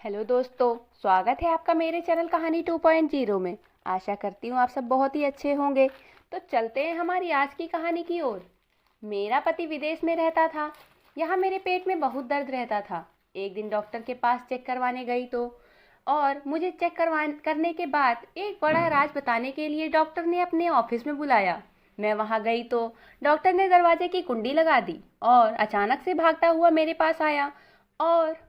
Hello दोस्तों, स्वागत है आपका मेरे चैनल कहानी 2.0 में। आशा करती हूँ आप सब बहुत ही अच्छे होंगे। तो चलते हैं हमारी आज की कहानी की ओर। मेरा पति विदेश में रहता था। यहाँ मेरे पेट में बहुत दर्द रहता था। एक दिन डॉक्टर के पास चेक करवाने गई तो और मुझे चेक करने के बाद एक बड़ा राज बताने के लिए डॉक्टर ने अपने ऑफिस में बुलाया। मैं वहाँ गई तो डॉक्टर ने दरवाजे की कुंडी लगा दी और अचानक से भागता हुआ मेरे पास आया। और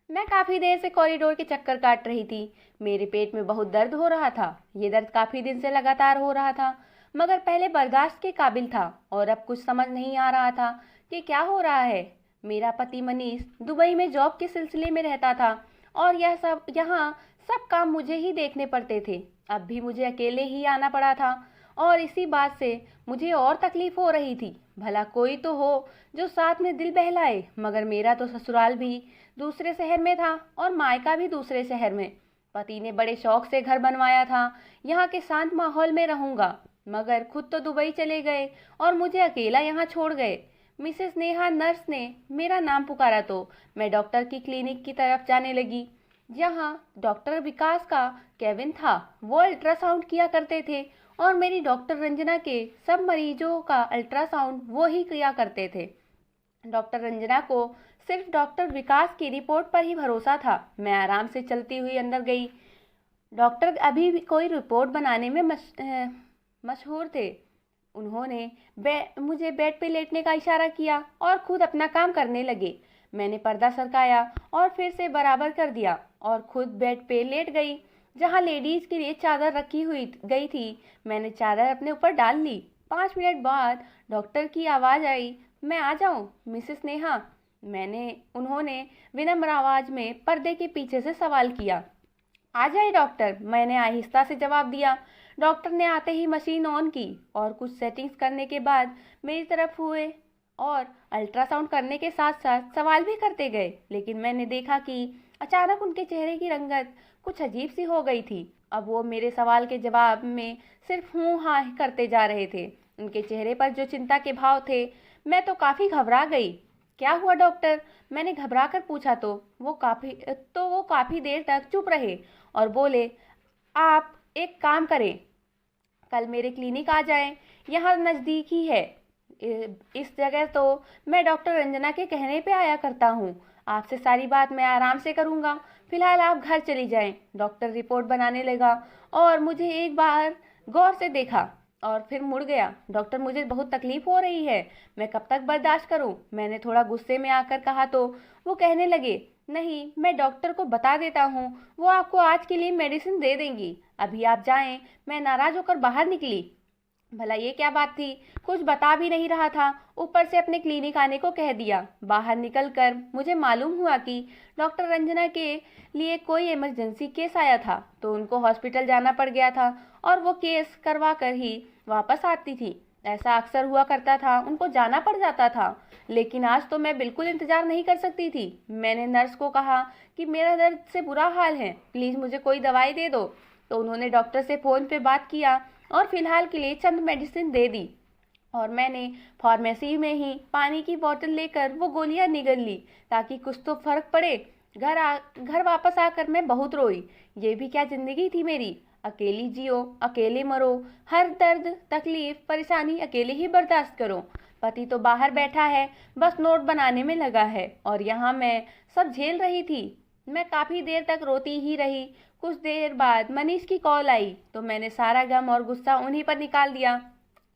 मैं काफ़ी देर से कॉरिडोर के चक्कर काट रही थी। मेरे पेट में बहुत दर्द हो रहा था। ये दर्द काफ़ी दिन से लगातार हो रहा था, मगर पहले बर्दाश्त के काबिल था और अब कुछ समझ नहीं आ रहा था कि क्या हो रहा है। मेरा पति मनीष दुबई में जॉब के सिलसिले में रहता था और यहाँ सब काम मुझे ही देखने पड़ते थे। अब भी मुझे अकेले ही आना पड़ा था और इसी बात से मुझे और तकलीफ हो रही थी। भला कोई तो हो जो साथ में दिल बहलाए, मगर मेरा तो ससुराल भी दूसरे शहर में था और मायका भी दूसरे शहर में। पति ने बड़े शौक से घर बनवाया था। यहाँ के शांत माहौल में रहूंगा, मगर खुद तो दुबई चले गए और मुझे अकेला यहाँ छोड़ गए। मिसेस नेहा नर्स ने मेरा नाम पुकारा तो मैं डॉक्टर की क्लिनिक की तरफ जाने लगी। जहाँ डॉक्टर विकास का केबिन था, वो अल्ट्रासाउंड किया करते थे और मेरी डॉक्टर रंजना के सब मरीजों का अल्ट्रासाउंड वो ही किया करते थे। डॉक्टर रंजना को सिर्फ डॉक्टर विकास की रिपोर्ट पर ही भरोसा था। मैं आराम से चलती हुई अंदर गई। डॉक्टर अभी भी कोई रिपोर्ट बनाने में मशहूर थे। उन्होंने मुझे बेड पे लेटने का इशारा किया और खुद अपना काम करने लगे। मैंने पर्दा सरकाया और फिर से बराबर कर दिया और खुद बेड पे लेट गई। जहाँ लेडीज के लिए चादर रखी हुई गई थी, मैंने चादर अपने ऊपर डाल ली। 5 मिनट बाद डॉक्टर की आवाज़ आई, मैं आ जाऊं मिसेस नेहा? उन्होंने विनम्र आवाज में पर्दे के पीछे से सवाल किया। आ जाए डॉक्टर, मैंने आहिस्ता से जवाब दिया। डॉक्टर ने आते ही मशीन ऑन की और कुछ सेटिंग्स करने के बाद मेरी तरफ हुए और अल्ट्रासाउंड करने के साथ साथ सवाल भी करते गए। लेकिन मैंने देखा कि अचानक उनके चेहरे की रंगत कुछ अजीब सी हो गई थी। अब वो मेरे सवाल के जवाब में सिर्फ हूँ हाँ करते जा रहे थे। उनके चेहरे पर जो चिंता के भाव थे, मैं तो काफ़ी घबरा गई। क्या हुआ डॉक्टर? मैंने घबरा कर पूछा तो वो काफ़ी देर तक चुप रहे और बोले, आप एक काम करें, कल मेरे क्लिनिक आ जाएं, यहाँ नज़दीक ही है। इस जगह तो मैं डॉक्टर रंजना के कहने पे आया करता हूँ। आपसे सारी बात मैं आराम से करूँगा। फिलहाल आप घर चली जाएं। डॉक्टर रिपोर्ट बनाने लगा और मुझे एक बार गौर से देखा और फिर मुड़ गया। डॉक्टर, मुझे बहुत तकलीफ हो रही है, मैं कब तक बर्दाश्त करूं? मैंने थोड़ा गुस्से में आकर कहा तो वो कहने लगे, नहीं, मैं डॉक्टर को बता देता हूँ, वो आपको आज के लिए मेडिसिन दे देंगी। अभी आप जाएं। मैं नाराज होकर बाहर निकली। भला ये क्या बात थी? कुछ बता भी नहीं रहा था, ऊपर से अपने क्लिनिक आने को कह दिया। बाहर निकलकर मुझे मालूम हुआ कि डॉक्टर रंजना के लिए कोई इमरजेंसी केस आया था, तो उनको हॉस्पिटल जाना पड़ गया था और वो केस करवा कर ही वापस आती थी। ऐसा अक्सर हुआ करता था, उनको जाना पड़ जाता था। लेकिन आज तो मैं बिल्कुल इंतजार नहीं कर सकती थी। मैंने नर्स को कहा कि मेरा दर्द से बुरा हाल है, प्लीज़ मुझे कोई दवाई दे दो। तो उन्होंने डॉक्टर से फ़ोन पे बात किया और फिलहाल के लिए चंद मेडिसिन दे दी और मैंने फार्मेसी में ही पानी की बोतल लेकर वो गोलियां निगल ली ताकि कुछ तो फर्क पड़े। घर वापस आकर मैं बहुत रोई। ये भी क्या जिंदगी थी मेरी? अकेली जियो, अकेले मरो, हर दर्द तकलीफ परेशानी अकेले ही बर्दाश्त करो। पति तो बाहर बैठा है, बस नोट बनाने में लगा है और यहाँ मैं सब झेल रही थी। मैं काफ़ी देर तक रोती ही रही। कुछ देर बाद मनीष की कॉल आई तो मैंने सारा गम और गुस्सा उन्हीं पर निकाल दिया।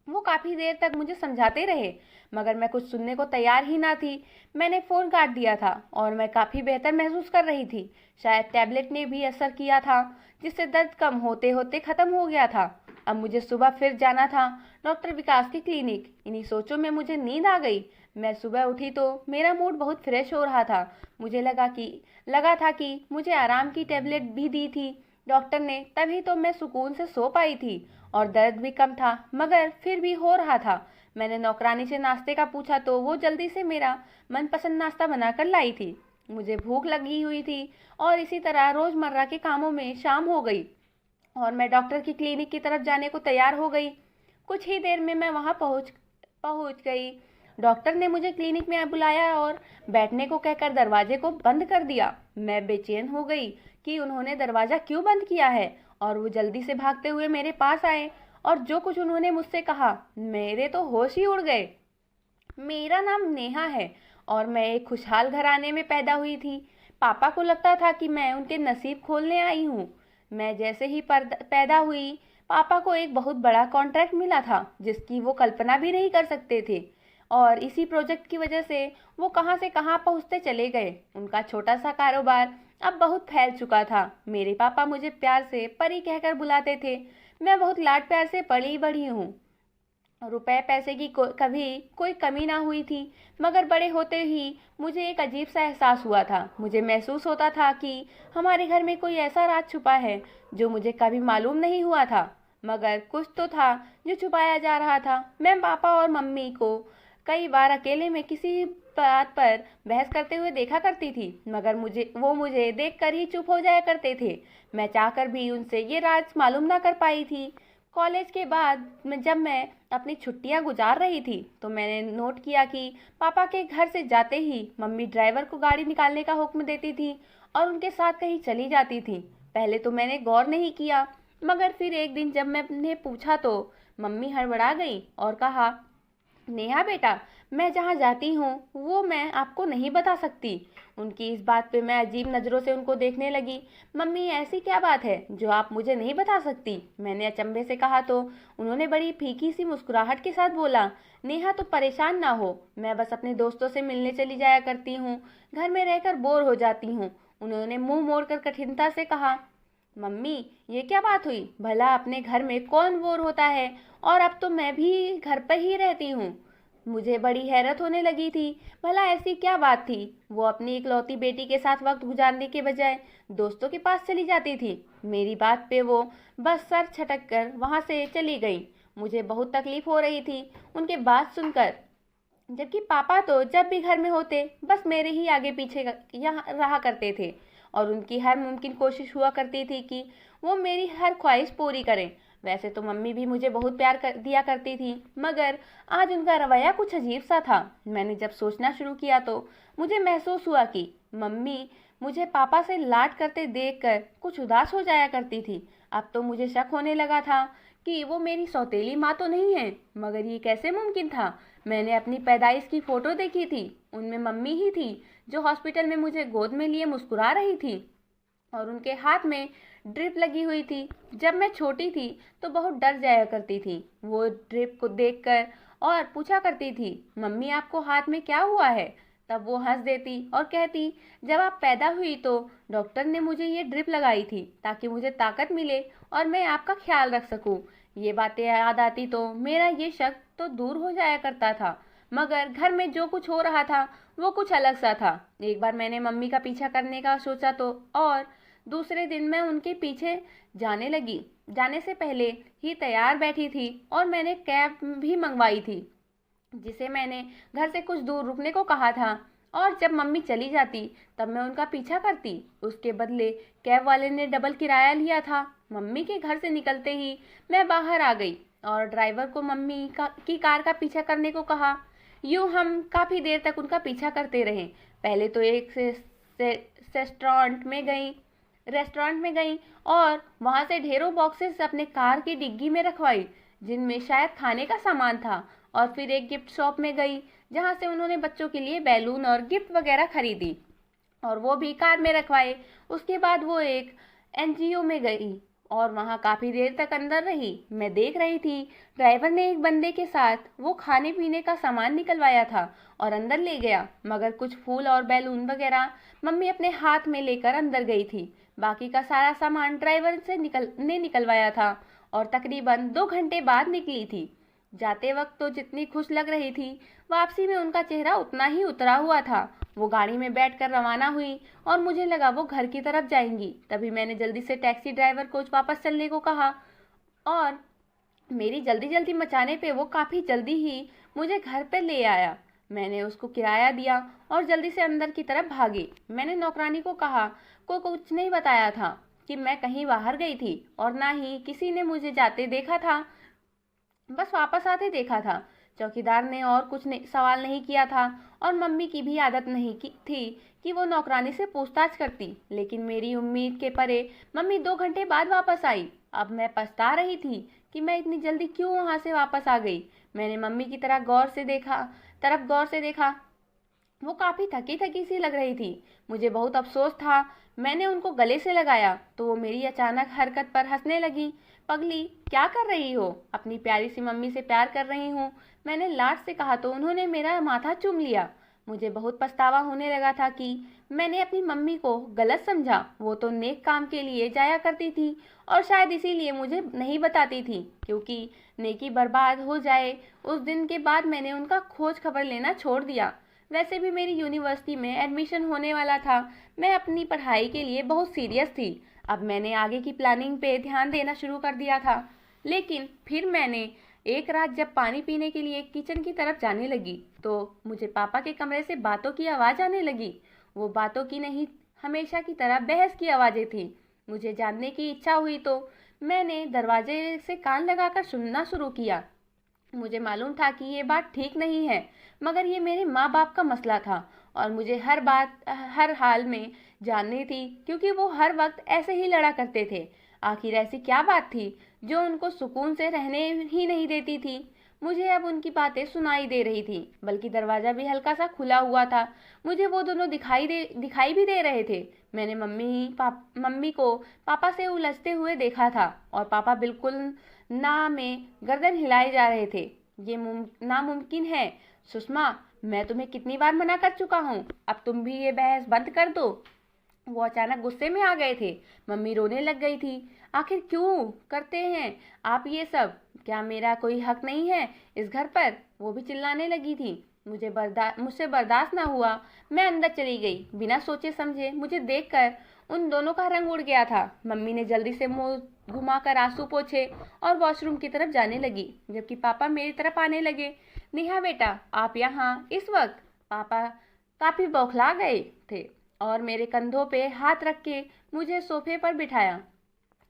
वो काफ़ी देर तक मुझे समझाते रहे, मगर मैं कुछ सुनने को तैयार ही ना थी। मैंने फ़ोन काट दिया था और मैं काफ़ी बेहतर महसूस कर रही थी। शायद टैबलेट ने भी असर किया था, जिससे दर्द कम होते होते ख़त्म हो गया था। अब मुझे सुबह फिर जाना था डॉक्टर विकास की क्लिनिक। इन्हीं सोचों में मुझे नींद आ गई। मैं सुबह उठी तो मेरा मूड बहुत फ्रेश हो रहा था। मुझे लगा था कि मुझे आराम की टैबलेट भी दी थी डॉक्टर ने, तभी तो मैं सुकून से सो पाई थी और दर्द भी कम था, मगर फिर भी हो रहा था। मैंने नौकरानी से नाश्ते का पूछा तो वो जल्दी से मेरा मनपसंद नाश्ता बनाकर लाई थी। मुझे भूख लगी हुई थी और इसी तरह रोज़मर्रा के कामों में शाम हो गई और मैं डॉक्टर की क्लिनिक की तरफ जाने को तैयार हो गई। कुछ ही देर में मैं वहां पहुंच गई डॉक्टर ने मुझे क्लिनिक में बुलाया और बैठने को कहकर दरवाजे को बंद कर दिया। मैं बेचैन हो गई कि उन्होंने दरवाज़ा क्यों बंद किया है, और वो जल्दी से भागते हुए मेरे पास आए और जो कुछ उन्होंने मुझसे कहा, मेरे तो होश ही उड़ गए। मेरा नाम नेहा है और मैं एक खुशहाल घराने में पैदा हुई थी। पापा को लगता था कि मैं उनके नसीब खोलने आई हूँ। मैं जैसे ही पैदा हुई, पापा को एक बहुत बड़ा कॉन्ट्रैक्ट मिला था जिसकी वो कल्पना भी नहीं कर सकते थे, और इसी प्रोजेक्ट की वजह से वो कहाँ से कहाँ पहुँचते चले गए। उनका छोटा सा कारोबार अब बहुत फैल चुका था। मेरे पापा मुझे प्यार से परी कहकर बुलाते थे। मैं बहुत लाड प्यार से पली बढ़ी हूँ। रुपए पैसे की कभी कोई कमी ना हुई थी, मगर बड़े होते ही मुझे एक अजीब सा एहसास हुआ था। मुझे महसूस होता था कि हमारे घर में कोई ऐसा राज छुपा है जो मुझे कभी मालूम नहीं हुआ था, मगर कुछ तो था जो छुपाया जा रहा था। मैं पापा और मम्मी को कई बार अकेले में किसी बात पर बहस करते हुए देखा करती थी, मगर मुझे देखकर ही चुप हो जाया करते थे। मैं चाहकर भी उनसे ये राज मालूम ना कर पाई थी। कॉलेज के बाद जब मैं अपनी छुट्टियां गुजार रही थी तो मैंने नोट किया कि पापा के घर से जाते ही मम्मी ड्राइवर को गाड़ी निकालने का हुक्म देती थी और उनके साथ कहीं चली जाती थी। पहले तो मैंने गौर नहीं किया, मगर फिर एक दिन जब मैंने पूछा तो मम्मी हड़बड़ा गई और कहा, नेहा बेटा, मैं जहाँ जाती हूँ वो मैं आपको नहीं बता सकती। उनकी इस बात पे मैं अजीब नज़रों से उनको देखने लगी। मम्मी, ऐसी क्या बात है जो आप मुझे नहीं बता सकती? मैंने अचंभे से कहा तो उन्होंने बड़ी फीकी सी मुस्कुराहट के साथ बोला, नेहा तो परेशान ना हो, मैं बस अपने दोस्तों से मिलने चली जाया करती हूँ, घर में रहकर बोर हो जाती हूँ। उन्होंने मुंह मोड़कर कठिनता से कहा, मम्मी ये क्या बात हुई? भला अपने घर में कौन बोर होता है, और अब तो मैं भी घर पर ही रहती हूँ। मुझे बड़ी हैरत होने लगी थी। भला ऐसी क्या बात थी? वो अपनी इकलौती बेटी के साथ वक्त गुजारने के बजाय दोस्तों के पास चली जाती थी। मेरी बात पे वो बस सर छटक कर वहाँ से चली गई। मुझे बहुत तकलीफ हो रही थी उनके बात सुनकर, जबकि पापा तो जब भी घर में होते बस मेरे ही आगे पीछे यहाँ रहा करते थे, और उनकी हर मुमकिन कोशिश हुआ करती थी कि वो मेरी हर ख्वाहिश पूरी करें। वैसे तो मम्मी भी मुझे बहुत प्यार दिया करती थी, मगर आज उनका रवैया कुछ अजीब सा था। मैंने जब सोचना शुरू किया तो मुझे महसूस हुआ कि मम्मी मुझे पापा से लाड करते देखकर कुछ उदास हो जाया करती थी। अब तो मुझे शक होने लगा था कि वो मेरी सौतेली माँ तो नहीं है, मगर ये कैसे मुमकिन था? मैंने अपनी पैदाइश की फ़ोटो देखी थी, उनमें मम्मी ही थी जो हॉस्पिटल में मुझे गोद में लिए मुस्कुरा रही थी और उनके हाथ में ड्रिप लगी हुई थी। जब मैं छोटी थी तो बहुत डर जाया करती थी वो ड्रिप को देखकर और पूछा करती थी, मम्मी आपको हाथ में क्या हुआ है? तब वो हंस देती और कहती, जब आप पैदा हुई तो डॉक्टर ने मुझे ये ड्रिप लगाई थी ताकि मुझे ताकत मिले और मैं आपका ख्याल रख सकूं। ये बातें याद आती तो मेरा ये शक तो दूर हो जाया करता था, मगर घर में जो कुछ हो रहा था वो कुछ अलग सा था। एक बार मैंने मम्मी का पीछा करने का सोचा तो और दूसरे दिन मैं उनके पीछे जाने लगी। जाने से पहले ही तैयार बैठी थी और मैंने कैब भी मंगवाई थी जिसे मैंने घर से कुछ दूर रुकने को कहा था, और जब मम्मी चली जाती तब मैं उनका पीछा करती। उसके बदले कैब वाले ने डबल किराया लिया था। मम्मी के घर से निकलते ही मैं बाहर आ गई और ड्राइवर को मम्मी की कार का पीछा करने को कहा। यूं हम काफ़ी देर तक उनका पीछा करते रहे। पहले तो एक रेस्टोरेंट में गई और वहां से ढेरों बॉक्सेस अपने कार की डिग्गी में रखवाई जिनमें शायद खाने का सामान था, और फिर एक गिफ्ट शॉप में गई जहां से उन्होंने बच्चों के लिए बैलून और गिफ्ट वगैरह खरीदी और वो भी कार में रखवाए। उसके बाद वो एक एनजीओ में गई और वहां काफ़ी देर तक अंदर रही। मैं देख रही थी ड्राइवर ने एक बंदे के साथ वो खाने पीने का सामान निकलवाया था और अंदर ले गया, मगर कुछ फूल और बैलून वगैरह मम्मी अपने हाथ में लेकर अंदर गई थी। बाकी का सारा सामान ड्राइवर से निकलवाया था और तकरीबन 2 घंटे बाद निकली थी। जाते वक्त तो जितनी खुश लग रही थी, वापसी में उनका चेहरा उतना ही उतरा हुआ था। वो गाड़ी में बैठकर रवाना हुई और मुझे लगा वो घर की तरफ जाएंगी। तभी मैंने जल्दी से टैक्सी ड्राइवर को वापस चलने को कहा और मेरी जल्दी जल्दी मचाने पे वो काफ़ी जल्दी ही मुझे घर पे ले आया। मैंने उसको किराया दिया और जल्दी से अंदर की तरफ भागी। मैंने नौकरानी को कहा, कोई कुछ नहीं बताया था कि मैं कहीं बाहर गई थी और ना ही किसी ने मुझे जाते देखा था, बस वापस आते देखा था। चौकीदार ने और कुछ सवाल नहीं किया था और मम्मी की भी आदत नहीं थी कि वो नौकरानी से पूछताछ करती। लेकिन मेरी उम्मीद के परे मम्मी 2 घंटे बाद वापस आई। अब मैं पछता रही थी कि मैं इतनी जल्दी क्यों वहाँ से वापस आ गई। मैंने मम्मी की तरफ गौर से देखा। वो काफ़ी थकी थकी सी लग रही थी। मुझे बहुत अफसोस था। मैंने उनको गले से लगाया तो वो मेरी अचानक हरकत पर हंसने लगी। पगली, क्या कर रही हो? अपनी प्यारी सी मम्मी से प्यार कर रही हूँ, मैंने लाड से कहा तो उन्होंने मेरा माथा चूम लिया। मुझे बहुत पछतावा होने लगा था कि मैंने अपनी मम्मी को गलत समझा। वो तो नेक काम के लिए जाया करती थी और शायद इसीलिए मुझे नहीं बताती थी, क्योंकि नेकी बर्बाद हो जाए। उस दिन के बाद मैंने उनका खोज खबर लेना छोड़ दिया। वैसे भी मेरी यूनिवर्सिटी में एडमिशन होने वाला था। मैं अपनी पढ़ाई के लिए बहुत सीरियस थी। अब मैंने आगे की प्लानिंग पे ध्यान देना शुरू कर दिया था। लेकिन फिर मैंने एक रात जब पानी पीने के लिए किचन की तरफ जाने लगी तो मुझे पापा के कमरे से बातों की आवाज़ आने लगी। वो बातों की नहीं, हमेशा की तरह बहस की आवाज़ें थी। मुझे जानने की इच्छा हुई तो मैंने दरवाजे से कान लगाकर सुनना शुरू किया। मुझे मालूम था कि ये बात ठीक नहीं है, मगर ये मेरे माँ बाप का मसला था और मुझे हर हाल में जाननी थी, क्योंकि वो हर वक्त ऐसे ही लड़ा करते थे। आखिर ऐसी क्या बात थी जो उनको सुकून से रहने ही नहीं देती थी? मुझे अब उनकी बातें सुनाई दे रही थी, बल्कि दरवाज़ा भी हल्का सा खुला हुआ था। मुझे वो दोनों दिखाई भी दे रहे थे। मैंने मम्मी को पापा से उलझते हुए देखा था और पापा बिल्कुल ना में गर्दन हिलाए जा रहे थे। ये नामुमकिन है सुषमा, मैं तुम्हें कितनी बार मना कर चुका हूँ, अब तुम भी ये बहस बंद कर दो। वो अचानक गुस्से में आ गए थे। मम्मी रोने लग गई थी। आखिर क्यों करते हैं आप ये सब? क्या मेरा कोई हक नहीं है इस घर पर? वो भी चिल्लाने लगी थी। मुझसे बर्दाश्त ना हुआ। मैं अंदर चली गई। बिना सोचे समझे मुझे देखकर उन दोनों का रंग उड़ गया था। मम्मी ने जल्दी से मुंह घुमाकर आंसू पोंछे और वॉशरूम की तरफ जाने लगी, जबकि पापा मेरी तरफ आने लगे। नेहा बेटा, आप यहाँ इस वक्त? पापा काफी बौखला गए थे और मेरे कंधों पे हाथ रख के मुझे सोफे पर बिठाया।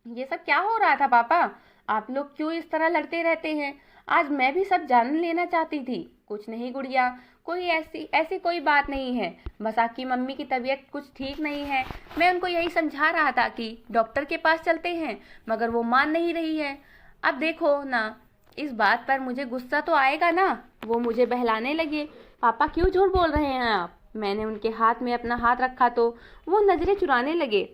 ये सब क्या हो रहा था पापा? आप लोग क्यों इस तरह लड़ते रहते हैं? आज मैं भी सब जान लेना चाहती थी। कुछ नहीं गुड़िया, कोई ऐसी कोई बात नहीं है। बस आपकी मम्मी की तबीयत कुछ ठीक नहीं है। मैं उनको यही समझा रहा था कि डॉक्टर के पास चलते हैं, मगर वो मान नहीं रही है। अब देखो ना, इस बात पर मुझे गुस्सा तो आएगा ना। वो मुझे बहलाने लगे। पापा क्यों झूठ बोल रहे हैं आप? मैंने उनके हाथ में अपना हाथ रखा तो वो नजरें चुराने लगे।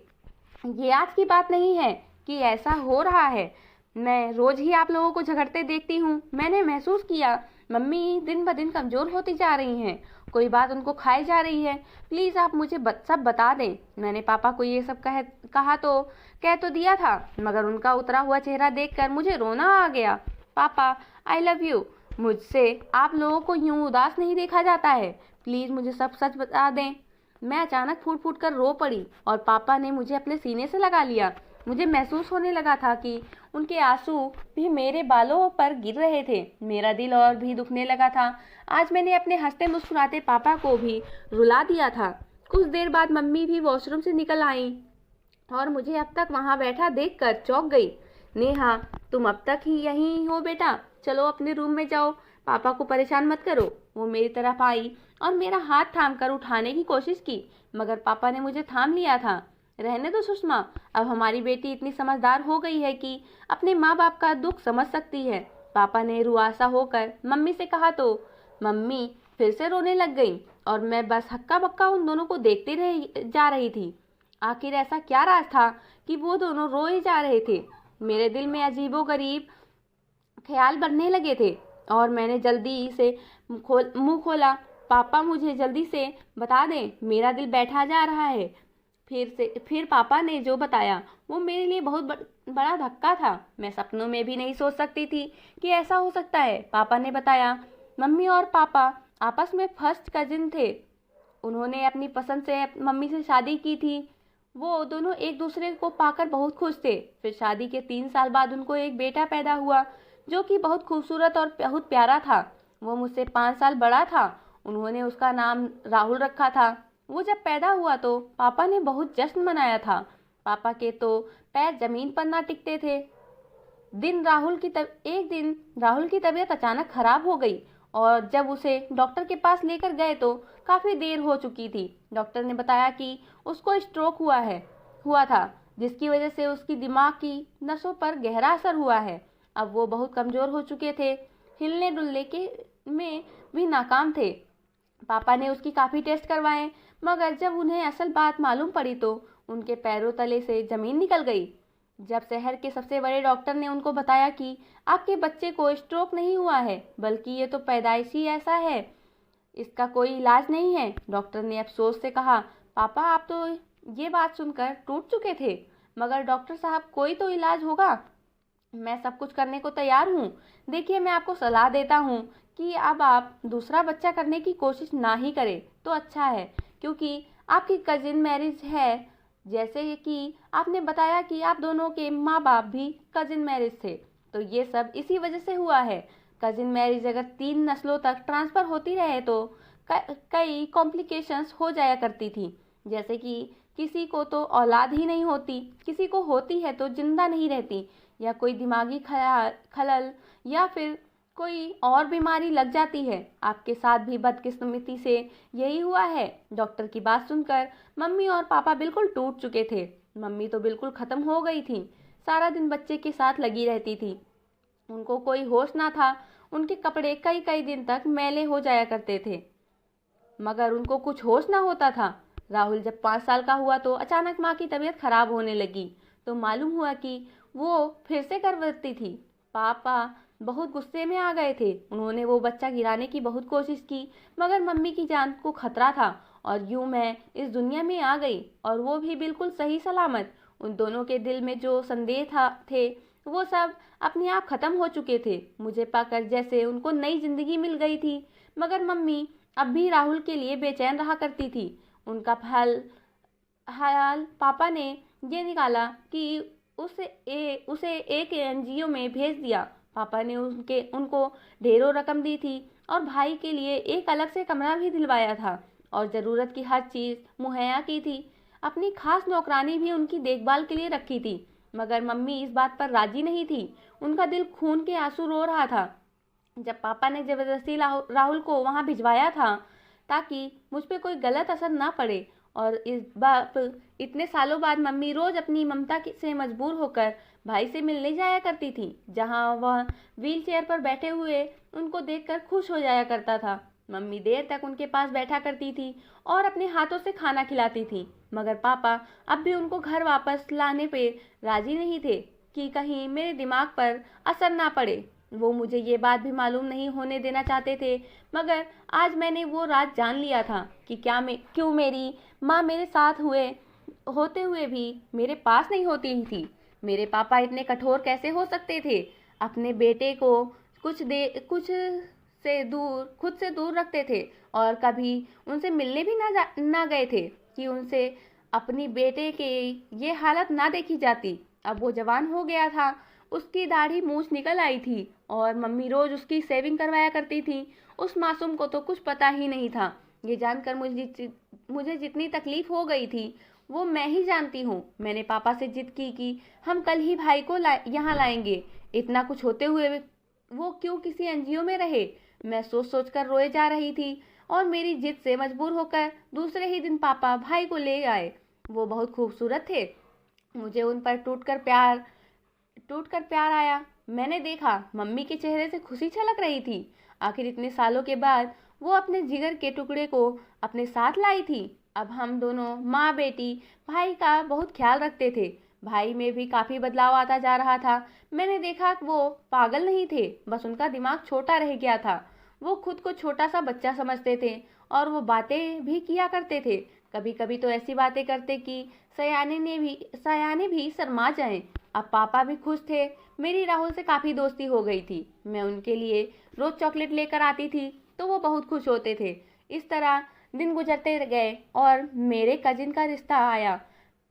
ये आज की बात नहीं है कि ऐसा हो रहा है। मैं रोज ही आप लोगों को झगड़ते देखती हूँ। मैंने महसूस किया मम्मी दिन ब दिन कमजोर होती जा रही हैं। कोई बात उनको खाई जा रही है। प्लीज आप मुझे सब बता दें। मैंने पापा को ये सब कह तो दिया था, मगर उनका उतरा हुआ चेहरा देखकर मुझे रोना आ गया। पापा, आई लव यू। मुझसे आप लोगों को यूं उदास नहीं देखा जाता है। प्लीज मुझे सब सच बता दें। मैं अचानक फूट फूट कर रो पड़ी और पापा ने मुझे अपने सीने से लगा लिया। मुझे महसूस होने लगा था कि उनके आंसू भी मेरे बालों पर गिर रहे थे। मेरा दिल और भी दुखने लगा था। आज मैंने अपने हंसते मुस्कुराते पापा को भी रुला दिया था। कुछ देर बाद मम्मी भी वॉशरूम से निकल आई और मुझे अब तक वहां बैठा देखकर चौंक गई। नेहा, तुम अब तक ही यहीं हो बेटा? चलो अपने रूम में जाओ, पापा को परेशान मत करो। वो मेरी तरफ आई और मेरा हाथ थाम कर उठाने की कोशिश की, मगर पापा ने मुझे थाम लिया था। रहने दो सुषमा, अब हमारी बेटी इतनी समझदार हो गई है कि अपने माँ बाप का दुख समझ सकती है। पापा ने रुआसा होकर मम्मी से कहा तो मम्मी फिर से रोने लग गई और मैं बस हक्का बक्का उन दोनों को देखते जा रही थी। आखिर ऐसा क्या राज था कि वो दोनों रोए जा रहे थे? मेरे दिल में अजीबोगरीब ख्याल बनने लगे थे और मैंने जल्दी से मुंह खोला। पापा, मुझे जल्दी से बता दें, मेरा दिल बैठा जा रहा है। फिर पापा ने जो बताया वो मेरे लिए बहुत बड़ा धक्का था। मैं सपनों में भी नहीं सोच सकती थी कि ऐसा हो सकता है। पापा ने बताया मम्मी और पापा आपस में फर्स्ट कजिन थे। उन्होंने अपनी पसंद से मम्मी से शादी की थी। वो दोनों एक दूसरे को पाकर बहुत खुश थे। फिर शादी के 3 साल बाद उनको एक बेटा पैदा हुआ जो कि बहुत खूबसूरत और बहुत प्यारा था। वो मुझसे 5 साल बड़ा था। उन्होंने उसका नाम राहुल रखा था। वो जब पैदा हुआ तो पापा ने बहुत जश्न मनाया था। पापा के तो पैर जमीन पर ना टिकते थे। एक दिन राहुल की तबीयत अचानक खराब हो गई और जब उसे डॉक्टर के पास लेकर गए तो काफ़ी देर हो चुकी थी। डॉक्टर ने बताया कि उसको स्ट्रोक हुआ था, जिसकी वजह से उसकी दिमाग की नसों पर गहरा असर हुआ है। अब वो बहुत कमज़ोर हो चुके थे, हिलने डुलने के में भी नाकाम थे। पापा ने उसकी काफ़ी टेस्ट करवाए, मगर जब उन्हें असल बात मालूम पड़ी तो उनके पैरों तले से ज़मीन निकल गई। जब शहर के सबसे बड़े डॉक्टर ने उनको बताया कि आपके बच्चे को स्ट्रोक नहीं हुआ है, बल्कि ये तो पैदाइशी ऐसा है, इसका कोई इलाज नहीं है, डॉक्टर ने अफसोस से कहा। पापा, आप तो ये बात सुनकर टूट चुके थे। मगर डॉक्टर साहब, कोई तो इलाज होगा, मैं सब कुछ करने को तैयार हूँ। देखिए, मैं आपको सलाह देता हूँ कि अब आप दूसरा बच्चा करने की कोशिश ना ही करें तो अच्छा है, क्योंकि आपकी कजिन मैरिज है। जैसे कि आपने बताया कि आप दोनों के माँ बाप भी कजिन मैरिज थे, तो ये सब इसी वजह से हुआ है। कजिन मैरिज अगर 3 नस्लों तक ट्रांसफ़र होती रहे तो कई कॉम्प्लिकेशंस हो जाया करती थी। जैसे कि किसी को तो औलाद ही नहीं होती, किसी को होती है तो जिंदा नहीं रहती, या कोई दिमागी खलल, या फिर कोई और बीमारी लग जाती है। आपके साथ भी बदकिस्मती से यही हुआ है। डॉक्टर की बात सुनकर मम्मी और पापा बिल्कुल टूट चुके थे। मम्मी तो बिल्कुल ख़त्म हो गई थी, सारा दिन बच्चे के साथ लगी रहती थी, उनको कोई होश ना था। उनके कपड़े कई कई दिन तक मैले हो जाया करते थे, मगर उनको कुछ होश ना होता था। राहुल जब 5 साल का हुआ तो अचानक माँ की तबीयत खराब होने लगी, तो मालूम हुआ कि वो फिर से गर्भवती थी। पापा बहुत गुस्से में आ गए थे। उन्होंने वो बच्चा गिराने की बहुत कोशिश की, मगर मम्मी की जान को खतरा था, और यूं मैं इस दुनिया में आ गई, और वो भी बिल्कुल सही सलामत। उन दोनों के दिल में जो संदेह थे वो सब अपने आप खत्म हो चुके थे। मुझे पाकर जैसे उनको नई जिंदगी मिल गई थी। मगर मम्मी अब भी राहुल के लिए बेचैन रहा करती थी। उनका हाल पापा ने ये निकाला कि उसे एक एनजीओ में भेज दिया। पापा ने उनको ढेरों रकम दी थी, और भाई के लिए एक अलग से कमरा भी दिलवाया था, और ज़रूरत की हर चीज़ मुहैया की थी। अपनी खास नौकरानी भी उनकी देखभाल के लिए रखी थी। मगर मम्मी इस बात पर राजी नहीं थी। उनका दिल खून के आंसू रो रहा था। जब पापा ने ज़बरदस्ती राहुल को वहाँ भिजवाया था ताकि मुझ पर कोई गलत असर ना पड़े, और इस बात इतने सालों बाद मम्मी रोज़ अपनी ममता से मजबूर होकर भाई से मिलने जाया करती थी, जहाँ वह व्हील चेयर पर बैठे हुए उनको देखकर खुश हो जाया करता था। मम्मी देर तक उनके पास बैठा करती थी और अपने हाथों से खाना खिलाती थी। मगर पापा अब भी उनको घर वापस लाने पे राजी नहीं थे कि कहीं मेरे दिमाग पर असर ना पड़े। वो मुझे ये बात भी मालूम नहीं होने देना चाहते थे। मगर आज मैंने वो रात जान लिया था कि क्यों मेरी माँ मेरे साथ होते हुए भी मेरे पास नहीं होती ही थी। मेरे पापा इतने कठोर कैसे हो सकते थे? अपने बेटे को कुछ से खुद से दूर रखते थे, और कभी उनसे मिलने भी ना गए थे कि उनसे अपनी बेटे के ये हालत ना देखी जाती। अब वो जवान हो गया था, उसकी दाढ़ी मूछ निकल आई थी, और मम्मी रोज उसकी सेविंग करवाया करती थी। उस मासूम को तो कुछ पता ही नहीं था। ये जानकर मुझे जितनी तकलीफ हो गई थी वो मैं ही जानती हूँ। मैंने पापा से जिद की कि हम कल ही भाई को यहाँ लाएंगे। इतना कुछ होते हुए वो क्यों किसी एनजीओ में रहे? मैं सोच सोच कर रोए जा रही थी, और मेरी जिद से मजबूर होकर दूसरे ही दिन पापा भाई को ले आए। वो बहुत खूबसूरत थे। मुझे उन पर टूट कर प्यार आया। मैंने देखा मम्मी के चेहरे से खुशी छलक रही थी। आखिर इतने सालों के बाद वो अपने जिगर के टुकड़े को अपने साथ लाई थी। अब हम दोनों माँ बेटी भाई का बहुत ख्याल रखते थे। भाई में भी काफ़ी बदलाव आता जा रहा था। मैंने देखा कि वो पागल नहीं थे, बस उनका दिमाग छोटा रह गया था। वो खुद को छोटा सा बच्चा समझते थे, और वो बातें भी किया करते थे। कभी कभी तो ऐसी बातें करते कि सयाने भी शर्मा जाएं। अब पापा भी खुश थे। मेरी राहुल से काफ़ी दोस्ती हो गई थी। मैं उनके लिए रोज़ चॉकलेट लेकर आती थी तो वो बहुत खुश होते थे। इस तरह दिन गुजरते गए, और मेरे कजिन का रिश्ता आया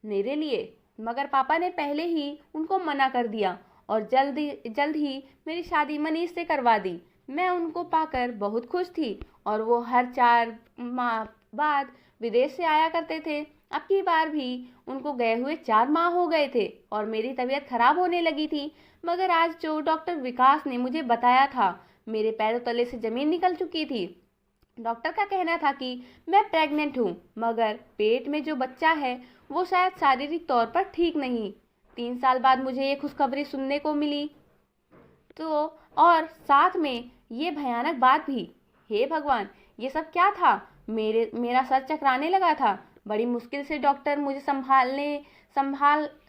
मेरे लिए। मगर पापा ने पहले ही उनको मना कर दिया, और जल्द ही मेरी शादी मनीष से करवा दी। मैं उनको पाकर बहुत खुश थी, और वो हर 4 माह बाद विदेश से आया करते थे। अब की बार भी उनको गए हुए 4 माह हो गए थे, और मेरी तबीयत खराब होने लगी थी। मगर आज जो डॉक्टर विकास ने मुझे बताया था, मेरे पैरों तले से ज़मीन निकल चुकी थी। डॉक्टर का कहना था कि मैं प्रेग्नेंट हूँ, मगर पेट में जो बच्चा है वो शायद शारीरिक तौर पर ठीक नहीं। 3 साल बाद मुझे ये खुशखबरी सुनने को मिली, तो और साथ में ये भयानक बात भी। हे भगवान, ये सब क्या था? मेरा सर चकराने लगा था। बड़ी मुश्किल से डॉक्टर मुझे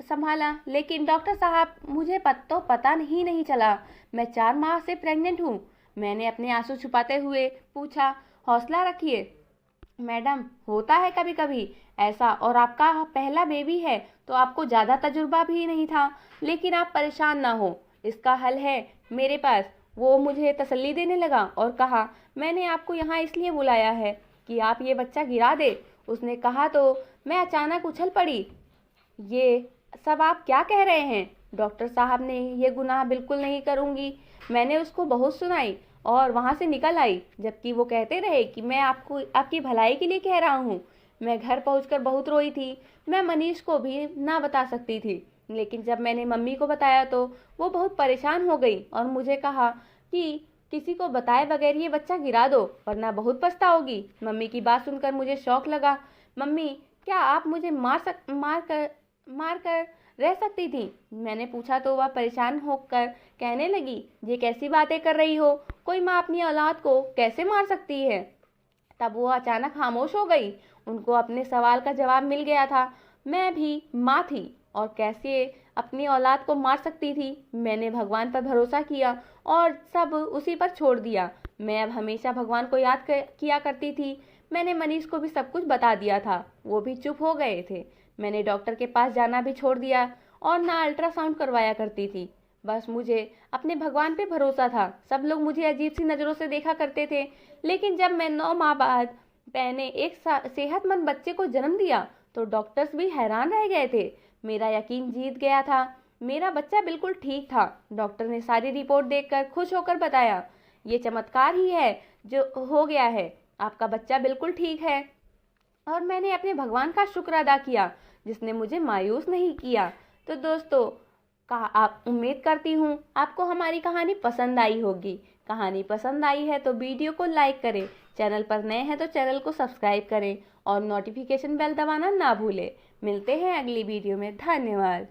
संभाला, लेकिन डॉक्टर साहब, मुझे पता नहीं चला। मैं 4 माह से प्रेग्नेंट हूँ। मैंने अपने आंसू छुपाते हुए पूछा। हौसला रखिए मैडम, होता है कभी कभी ऐसा, और आपका पहला बेबी है तो आपको ज़्यादा तजुर्बा भी नहीं था। लेकिन आप परेशान ना हो, इसका हल है मेरे पास। वो मुझे तसल्ली देने लगा और कहा, मैंने आपको यहाँ इसलिए बुलाया है कि आप ये बच्चा गिरा दे। उसने कहा तो मैं अचानक उछल पड़ी। ये सब आप क्या कह रहे हैं? डॉक्टर साहब ने ये गुनाह बिल्कुल नहीं करूँगी। मैंने उसको बहुत सुनाई और वहाँ से निकल आई, जबकि वो कहते रहे कि मैं आपको आपकी भलाई के लिए कह रहा हूँ। मैं घर पहुँचकर बहुत रोई थी। मैं मनीष को भी ना बता सकती थी, लेकिन जब मैंने मम्मी को बताया तो वो बहुत परेशान हो गई और मुझे कहा कि किसी को बताए बगैर ये बच्चा गिरा दो, वरना बहुत पछताओगी। मम्मी की बात सुनकर मुझे शौक लगा। मम्मी, क्या आप मुझे मार कर रह सकती थी? मैंने पूछा तो वह परेशान होकर कहने लगी, ये कैसी बातें कर रही हो? कोई माँ अपनी औलाद को कैसे मार सकती है? तब वो अचानक खामोश हो गई। उनको अपने सवाल का जवाब मिल गया था। मैं भी माँ थी और कैसे अपनी औलाद को मार सकती थी। मैंने भगवान पर भरोसा किया और सब उसी पर छोड़ दिया। मैं अब हमेशा भगवान को किया करती थी। मैंने मनीष को भी सब कुछ बता दिया था, वो भी चुप हो गए थे। मैंने डॉक्टर के पास जाना भी छोड़ दिया और ना अल्ट्रासाउंड करवाया करती थी। बस मुझे अपने भगवान पे भरोसा था। सब लोग मुझे अजीब सी नज़रों से देखा करते थे, लेकिन जब मैं 9 माह बाद मैंने एक सेहतमंद बच्चे को जन्म दिया तो डॉक्टर्स भी हैरान रह गए थे। मेरा यकीन जीत गया था। मेरा बच्चा बिल्कुल ठीक था। डॉक्टर ने सारी रिपोर्ट देखकर खुश होकर बताया, ये चमत्कार ही है जो हो गया है। आपका बच्चा बिल्कुल ठीक है। और मैंने अपने भगवान का शुक्र अदा किया जिसने मुझे मायूस नहीं किया। तो दोस्तों, आप उम्मीद करती हूँ आपको हमारी कहानी पसंद आई होगी। कहानी पसंद आई है तो वीडियो को लाइक करें, चैनल पर नए हैं तो चैनल को सब्सक्राइब करें और नोटिफिकेशन बेल दबाना ना भूलें। मिलते हैं अगली वीडियो में। धन्यवाद।